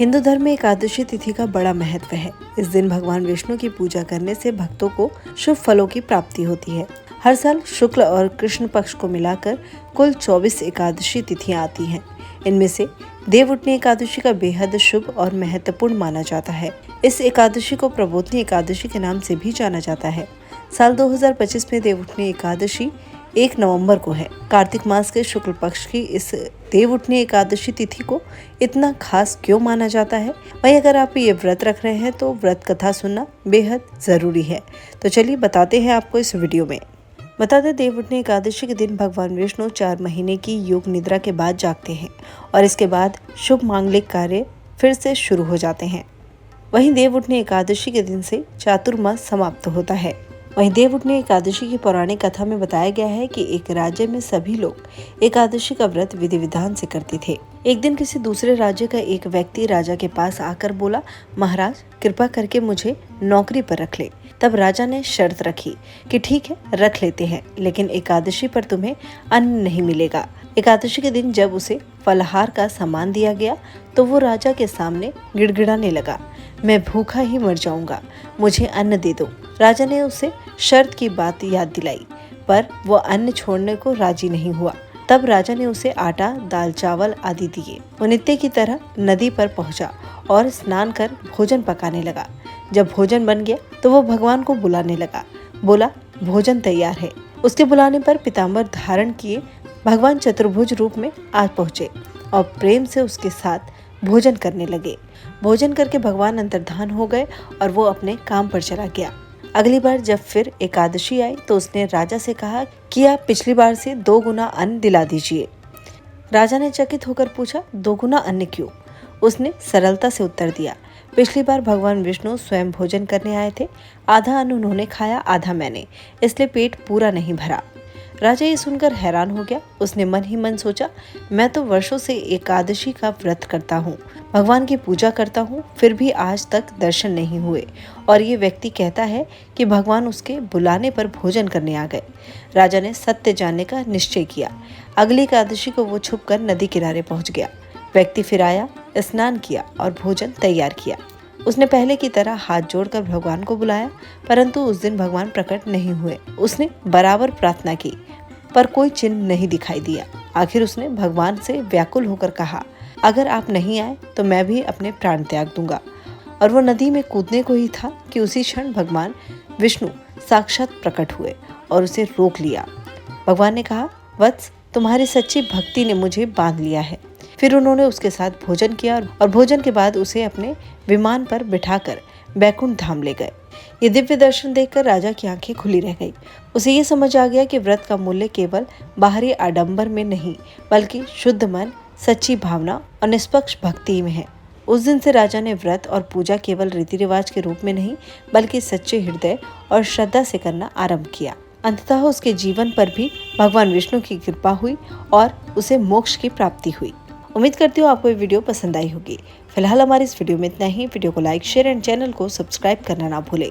हिंदू धर्म में एकादशी तिथि का बड़ा महत्व है। इस दिन भगवान विष्णु की पूजा करने से भक्तों को शुभ फलों की प्राप्ति होती है। हर साल शुक्ल और कृष्ण पक्ष को मिलाकर कुल 24 एकादशी तिथियां आती हैं। इनमें से देवउठनी एकादशी का बेहद शुभ और महत्वपूर्ण माना जाता है। इस एकादशी को प्रबोधनी एकादशी के नाम से भी जाना जाता है। साल 2025 में देवउठनी एकादशी 1 नवंबर को है। कार्तिक मास के शुक्ल पक्ष की इस देवउठनी एकादशी तिथि को इतना खास क्यों माना जाता है? वहीं अगर आप ये व्रत रख रहे हैं तो व्रत कथा सुनना बेहद जरूरी है। तो चलिए बताते हैं आपको इस वीडियो में। बता दें, देवउठनी एकादशी के दिन भगवान विष्णु 4 महीने की योग निद्रा के बाद जागते हैं और इसके बाद शुभ मांगलिक कार्य फिर से शुरू हो जाते हैं। वहीं देवउठनी एकादशी के दिन से चातुर्मास समाप्त होता है। वहीं देवउठनी एकादशी की पौराणिक कथा में बताया गया है कि एक राज्य में सभी लोग एकादशी का व्रत विधि विधान से करते थे। एक दिन किसी दूसरे राज्य का एक व्यक्ति राजा के पास आकर बोला, महाराज कृपा करके मुझे नौकरी पर रख ले। तब राजा ने शर्त रखी कि ठीक है, रख लेते हैं, लेकिन एकादशी पर तुम्हें अन्न नहीं मिलेगा। एकादशी के दिन जब उसे फलाहार का सामान दिया गया तो वो राजा के सामने गिड़गिड़ाने लगा, मैं भूखा ही मर जाऊंगा, मुझे अन्न दे दो। राजा ने उसे शर्त की बात याद दिलाई, पर वो अन्न छोड़ने को राजी नहीं हुआ। तब राजा ने उसे आटा, दाल, चावल आदि दिए। वो नित्य की तरह नदी पर पहुंचा और स्नान कर भोजन पकाने लगा। जब भोजन बन गया तो वो भगवान को बुलाने लगा। बोला, भोजन तैयार है। उसके बुलाने पर पीताम्बर धारण किए भगवान चतुर्भुज रूप में आ पहुंचे और प्रेम से उसके साथ भोजन करने लगे। भोजन करके भगवान अंतर्धान हो गए और वो अपने काम पर चला गया। अगली बार जब फिर एकादशी आई तो उसने राजा से कहा कि आप पिछली बार से 2 गुना अन्न दिला दीजिए। राजा ने चकित होकर पूछा, 2 गुना अन्न क्यों? उसने सरलता से उत्तर दिया, पिछली बार भगवान विष्णु स्वयं भोजन करने आए थे, आधा अन्न उन्होंने खाया, आधा मैंने, इसलिए पेट पूरा नहीं भरा। राजा ये सुनकर हैरान हो गया। उसने मन ही मन सोचा, मैं तो वर्षों से एकादशी का व्रत करता हूँ, भगवान की पूजा करता हूँ, फिर भी आज तक दर्शन नहीं हुए और ये व्यक्ति कहता है कि भगवान उसके बुलाने पर भोजन करने आ गए। राजा ने सत्य जानने का निश्चय किया। अगली एकादशी को वो छुपकर नदी किनारे पहुंच गया। व्यक्ति फिर आया, स्नान किया और भोजन तैयार किया। उसने पहले की तरह हाथ जोड़कर भगवान को बुलाया, परंतु उस दिन भगवान प्रकट नहीं हुए। उसने बराबर प्रार्थना की पर कोई चिन्ह नहीं दिखाई दिया। आखिर उसने भगवान से व्याकुल होकर कहा, अगर आप नहीं आए तो मैं भी अपने प्राण त्याग दूंगा। और वो नदी में कूदने को ही था कि उसी क्षण भगवान विष्णु साक्षात प्रकट हुए और उसे रोक लिया। भगवान ने कहा, वत्स, तुम्हारी सच्ची भक्ति ने मुझे बांध लिया है। फिर उन्होंने उसके साथ भोजन किया और भोजन के बाद उसे अपने विमान पर बिठाकर बैकुंठ धाम ले गए। ये दिव्य दर्शन देखकर राजा की आंखें खुली रह गई। उसे ये समझ आ गया कि व्रत का मूल्य केवल बाहरी आडंबर में नहीं, बल्कि शुद्ध मन, सच्ची भावना और निष्पक्ष भक्ति में है। उस दिन से राजा ने व्रत और पूजा केवल रीति रिवाज के रूप में नहीं, बल्कि सच्चे हृदय और श्रद्धा से करना आरंभ किया। अंततः उसके जीवन पर भी भगवान विष्णु की कृपा हुई और उसे मोक्ष की प्राप्ति हुई। उम्मीद करती हूँ आपको ये वीडियो पसंद आई होगी। फिलहाल हमारी इस वीडियो में इतना ही। वीडियो को लाइक, शेयर एंड चैनल को सब्सक्राइब करना ना भूलें।